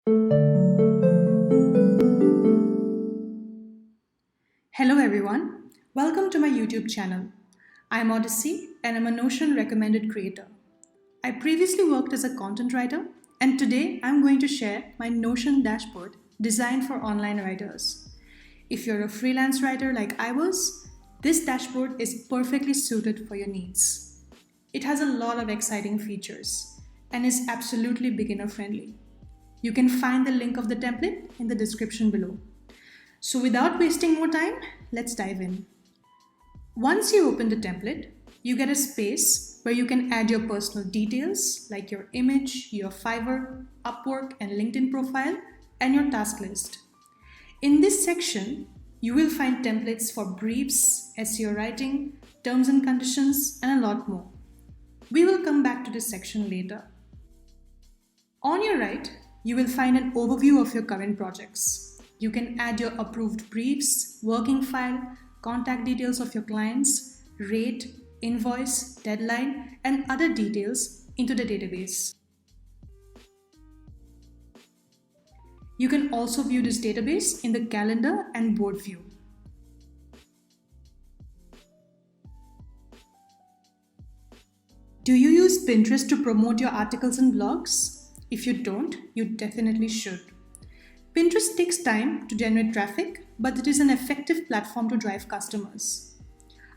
Hello everyone, welcome to my YouTube channel. I'm Odyssey and I'm a Notion recommended creator. I previously worked as a content writer and today I'm going to share my Notion dashboard designed for online writers. If you're a freelance writer like I was, this dashboard is perfectly suited for your needs. It has a lot of exciting features and is absolutely beginner friendly. You can find the link of the template in the description below. So without wasting more time, let's dive in. Once you open the template, you get a space where you can add your personal details like your image, your Fiverr, Upwork and LinkedIn profile, and your task list. In this section, you will find templates for briefs, SEO writing, terms and conditions, and a lot more. We will come back to this section later. On your right, you will find an overview of your current projects. You can add your approved briefs, working file, contact details of your clients, rate, invoice, deadline, and other details into the database. You can also view this database in the calendar and board view. Do you use Pinterest to promote your articles and blogs? If you don't, you definitely should. Pinterest takes time to generate traffic, but it is an effective platform to drive customers.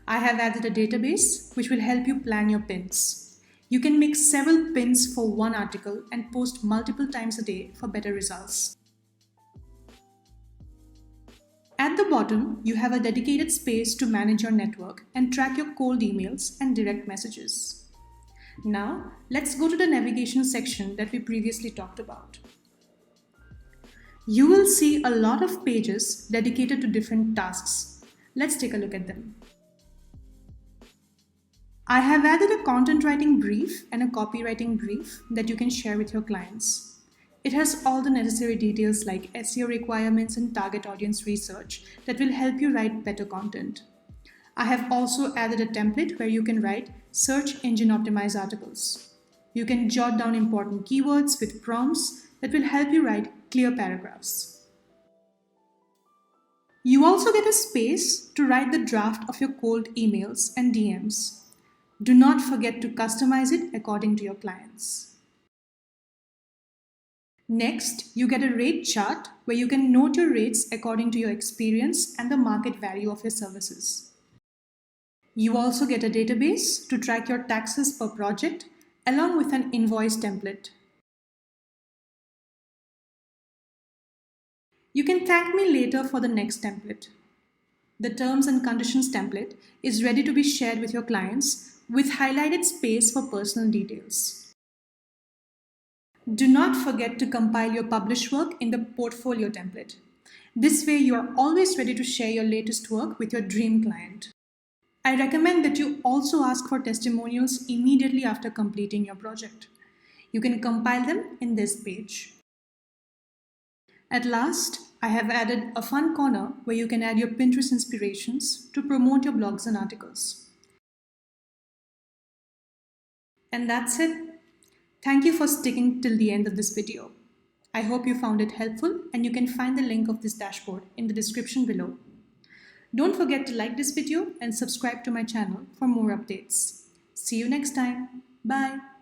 I have added a database which will help you plan your pins. You can make several pins for one article and post multiple times a day for better results. At the bottom, you have a dedicated space to manage your network and track your cold emails and direct messages. Now, let's go to the navigation section that we previously talked about. You will see a lot of pages dedicated to different tasks. Let's take a look at them. I have added a content writing brief and a copywriting brief that you can share with your clients. It has all the necessary details like SEO requirements and target audience research that will help you write better content. I have also added a template where you can write search engine optimized articles. You can jot down important keywords with prompts that will help you write clear paragraphs. You also get a space to write the draft of your cold emails and DMs. Do not forget to customize it according to your clients. Next, you get a rate chart where you can note your rates according to your experience and the market value of your services. You also get a database to track your taxes per project along with an invoice template. You can thank me later for the next template. The terms and conditions template is ready to be shared with your clients with highlighted space for personal details. Do not forget to compile your published work in the portfolio template. This way you are always ready to share your latest work with your dream client. I recommend that you also ask for testimonials immediately after completing your project. You can compile them in this page. At last, I have added a fun corner where you can add your Pinterest inspirations to promote your blogs and articles. And that's it. Thank you for sticking till the end of this video. I hope you found it helpful and you can find the link of this dashboard in the description below. Don't forget to like this video and subscribe to my channel for more updates. See you next time. Bye.